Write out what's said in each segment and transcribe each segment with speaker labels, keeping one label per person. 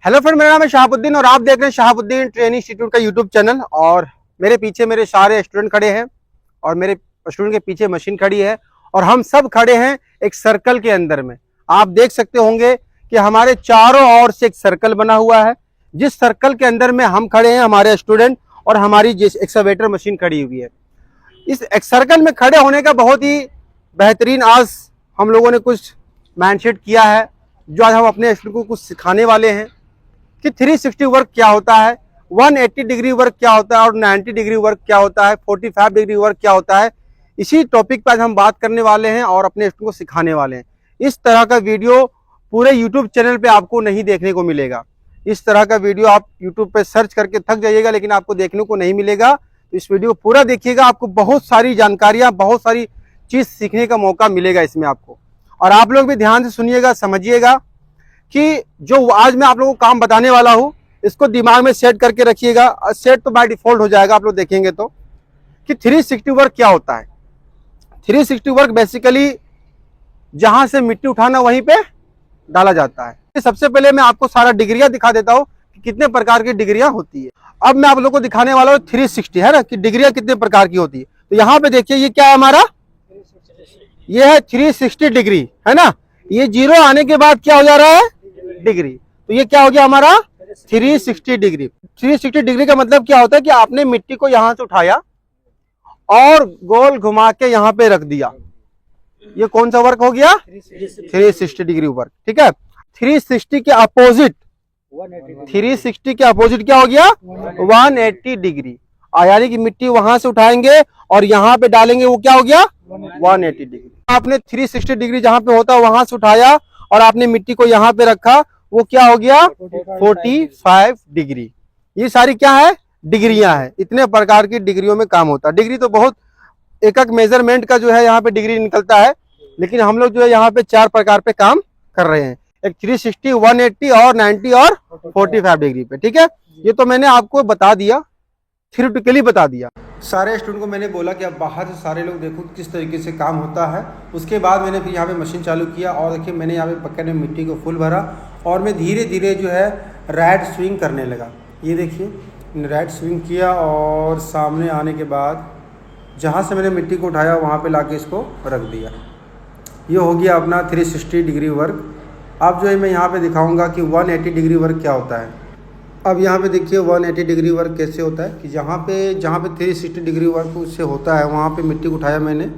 Speaker 1: Hello friend, मेरा नाम है शहाबुद्दीन और आप देख रहे हैं शहाबुद्दीन ट्रेनिंग इंस्टीट्यूट का यूट्यूब चैनल। और मेरे पीछे मेरे सारे स्टूडेंट खड़े हैं और मेरे स्टूडेंट के पीछे मशीन खड़ी है और हम सब खड़े हैं एक सर्कल के अंदर में। आप देख सकते होंगे कि हमारे चारों ओर से एक सर्कल बना हुआ है, जिस सर्कल के अंदर में हम खड़े हैं, हमारे स्टूडेंट और हमारी जिस एक्सकवेटर मशीन खड़ी हुई है। इस सर्कल में खड़े होने का बहुत ही बेहतरीन आज हम लोगों ने कुछ माइंडसेट किया है, जो आज हम अपने स्टूडेंट को कुछ सिखाने वाले हैं कि 360 वर्क क्या होता है, 180 डिग्री वर्क क्या होता है और 90 डिग्री वर्क क्या होता है, 45 डिग्री वर्क क्या होता है। इसी टॉपिक पर आज हम बात करने वाले हैं और अपने स्टूडेंट को सिखाने वाले हैं। इस तरह का वीडियो पूरे यूट्यूब चैनल पे आपको नहीं देखने को मिलेगा। इस तरह का वीडियो आप यूट्यूब पे सर्च करके थक जाइएगा, लेकिन आपको देखने को नहीं मिलेगा। तो इस वीडियो को पूरा देखिएगा, आपको बहुत सारी जानकारियां, बहुत सारी चीज सीखने का मौका मिलेगा इसमें आपको। और आप लोग भी ध्यान से सुनिएगा, समझिएगा कि जो आज मैं आप लोगों को काम बताने वाला हूं, इसको दिमाग में सेट करके रखिएगा। सेट तो बाय डिफॉल्ट हो जाएगा, आप लोग देखेंगे तो कि 360 वर्क क्या होता है। 360 वर्क बेसिकली जहां से मिट्टी उठाना वहीं पे डाला जाता है। सबसे पहले मैं आपको सारा डिग्रियां दिखा देता हूं कि कितने प्रकार की डिग्रियां होती है। अब मैं आप लोगों को दिखाने वाला हूं 360 है ना, कि डिग्रियां कितने प्रकार की होती है। तो यहाँ पे देखिए, ये क्या है हमारा, ये है 360 डिग्री है ना। ये जीरो आने के बाद क्या हो जा रहा है, डिग्री। तो ये क्या हो गया हमारा 360 डिग्री। 360 डिग्री का मतलब क्या होता है कि आपने मिट्टी को यहां से उठाया और गोल घुमा के यहां पे रख दिया। ये कौन सा वर्क हो गया, 360 डिग्री वर्क। ठीक है, 360 के अपोजिट, 360 के अपोजिट क्या हो गया, 180 डिग्री। यानी कि मिट्टी वहां से उठाएंगे और यहाँ पे डालेंगे, वो क्या हो गया 180 डिग्री। आपने 360 डिग्री जहां पे होता है वहां से उठाया और आपने मिट्टी को यहाँ पे रखा, वो क्या हो गया 45 डिग्री। ये सारी क्या है, डिग्रियां हैं। इतने प्रकार की डिग्रियों में काम होता है। डिग्री तो बहुत एक मेजरमेंट का जो है यहाँ पे डिग्री निकलता है, लेकिन हम लोग जो है यहाँ पे 4 प्रकार पे काम कर रहे हैं। एक 360, 180 और 90 और 45 डिग्री पे। ठीक है, ये तो मैंने आपको बता दिया, थ्योरेटिकली बता दिया। सारे स्टूडेंट को मैंने बोला कि अब बाहर से सारे लोग देखो किस तरीके से काम होता है। उसके बाद मैंने फिर यहाँ पे मशीन चालू किया और देखिए मैंने यहाँ पे बकेट में मिट्टी को फुल भरा और मैं धीरे धीरे जो है राइट स्विंग करने लगा। ये देखिए राइट स्विंग किया और सामने आने के बाद जहाँ से मैंने मिट्टी को उठाया वहाँ पे लाके इसको रख दिया। ये हो गया अपना 360 डिग्री वर्क। अब जो है मैं यहाँ पे दिखाऊंगा कि 180 डिग्री वर्क क्या होता है। अब यहाँ पे देखिए 180 डिग्री वर्क कैसे होता है कि जहाँ पे 360 डिग्री वर्क उससे होता है, वहाँ पे मिट्टी को उठाया मैंने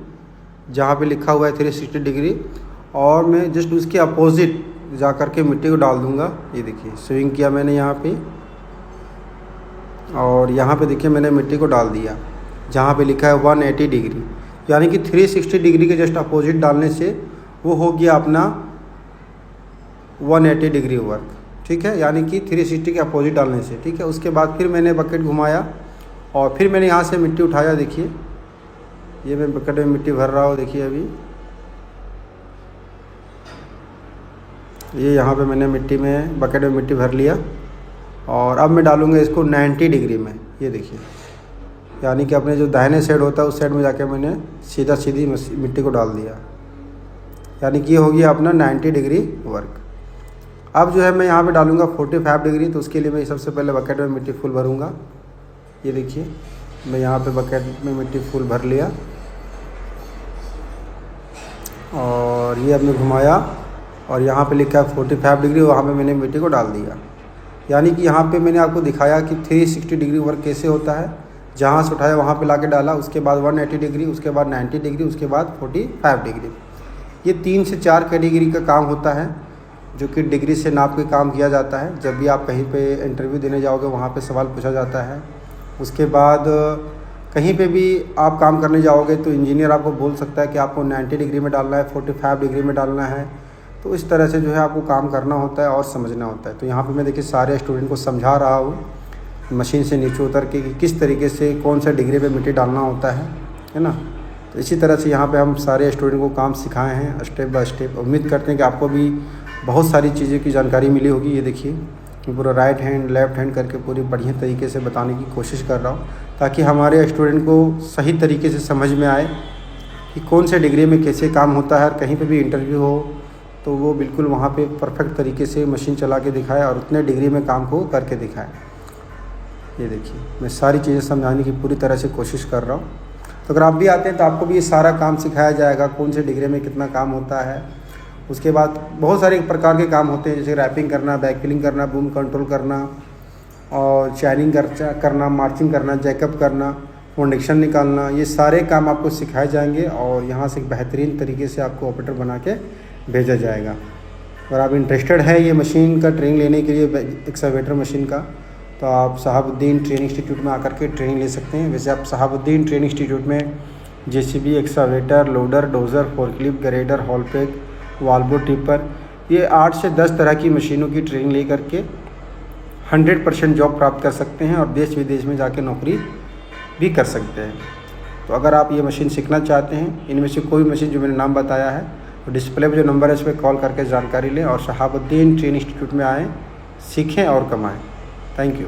Speaker 1: जहाँ पे लिखा हुआ है 360 डिग्री, और मैं जस्ट उसके अपोजिट जा कर के मिट्टी को डाल दूँगा। ये देखिए स्विंग किया मैंने यहाँ पे और यहाँ पे देखिए मैंने मिट्टी को डाल दिया जहाँ पे लिखा है 180 डिग्री, यानी कि 360 डिग्री के जस्ट अपोजिट डालने से वो हो गया अपना 180 डिग्री वर्क। ठीक है, यानी कि 360 के अपोजिट डालने से। ठीक है, उसके बाद फिर मैंने बकेट घुमाया और फिर मैंने यहाँ से मिट्टी उठाया। देखिए ये मैं बकेट में मिट्टी भर रहा हूँ। देखिए अभी ये यहाँ पे मैंने मिट्टी में बकेट में मिट्टी भर लिया और अब मैं डालूँगा इसको 90 डिग्री में। ये देखिए, यानी कि अपने जो दाहिने साइड होता है उस साइड में जाके मैंने सीधी मिट्टी को डाल दिया, यानी कि ये हो गया अपना 90 डिग्री वर्क। अब जो है मैं यहाँ पे डालूँगा 45 डिग्री। तो उसके लिए मैं सबसे पहले बकेट में मिट्टी फुल भरूँगा। ये देखिए मैं यहाँ पे बकेट में मिट्टी फुल भर लिया और ये अब मैं घुमाया और यहाँ पे लिखा है 45 डिग्री, वहाँ पे मैंने मिट्टी को डाल दिया। यानी कि यहाँ पे मैंने आपको दिखाया कि 360 डिग्री वर्क कैसे होता है। जहाँ से उठाया वहाँ पे लाके डाला, उसके बाद 180 डिग्री, उसके बाद 90 डिग्री, उसके बाद 45 डिग्री। ये 3 से 4 कैटेगरी का काम होता है, जो कि डिग्री से नाप के काम किया जाता है। जब भी आप कहीं पे इंटरव्यू देने जाओगे वहाँ पे सवाल पूछा जाता है। उसके बाद कहीं पे भी आप काम करने जाओगे तो इंजीनियर आपको बोल सकता है कि आपको 90 डिग्री में डालना है, 45 डिग्री में डालना है। तो इस तरह से जो है आपको काम करना होता है और समझना होता है। तो यहाँ पे मैं देखिए सारे स्टूडेंट को समझा रहा हूँ मशीन से नीचे उतर के कि किस तरीके से कौन सा डिग्री पे मिट्टी डालना होता है ना। तो इसी तरह से यहाँ पे हम सारे स्टूडेंट को काम सिखाए हैं स्टेप बाय स्टेप। उम्मीद करते हैं कि आपको भी बहुत सारी चीज़ों की जानकारी मिली होगी। ये देखिए पूरा राइट हैंड लेफ़्ट हैंड करके पूरी बढ़िया तरीके से बताने की कोशिश कर रहा हूँ, ताकि हमारे स्टूडेंट को सही तरीके से समझ में आए कि कौन से डिग्री में कैसे काम होता है। कहीं पे भी इंटरव्यू हो तो वो बिल्कुल वहाँ पे परफेक्ट तरीके से मशीन चला के दिखाए और उतने डिग्री में काम को करके दिखाए। ये देखिए, मैं सारी चीज़ें समझाने की पूरी तरह से कोशिश कर रहा हूँ। तो अगर आप भी आते हैं तो आपको भी ये सारा काम सिखाया जाएगा, कौन से डिग्री में कितना काम होता है। उसके बाद बहुत सारे प्रकार के काम होते हैं, जैसे रैपिंग करना, बैक फिलिंग करना, बूम कंट्रोल करना और चैनिंग करना, मार्चिंग करना, जैकअप करना, फाउंडेशन निकालना, ये सारे काम आपको सिखाए जाएंगे और यहाँ से एक बेहतरीन तरीके से आपको ऑपरेटर बना के भेजा जाएगा। अगर आप इंटरेस्टेड है ये मशीन का ट्रेनिंग लेने के लिए, एक्सकावेटर मशीन का, तो आप शहाबुद्दीन ट्रेनिंग इंस्टीट्यूट में आकर के ट्रेनिंग ले सकते हैं। वैसे आप शहाबुद्दीन ट्रेनिंग इंस्टीट्यूट में JCB, excavator, loader, dozer, forklift, grader, hall pack, Volvo tipper, ये 8 से 10 तरह की मशीनों की ट्रेनिंग ले करके 100% जॉब प्राप्त कर सकते हैं और देश विदेश में जाके नौकरी भी कर सकते हैं। तो अगर आप ये मशीन सीखना चाहते हैं, इनमें से कोई मशीन जो मैंने नाम बताया है, तो डिस्प्ले पे जो नंबर है उस पर कॉल करके जानकारी लें और शहाबुद्दीन ट्रेनिंग इंस्टीट्यूट में आएँ, सीखें और कमाएं। Thank you.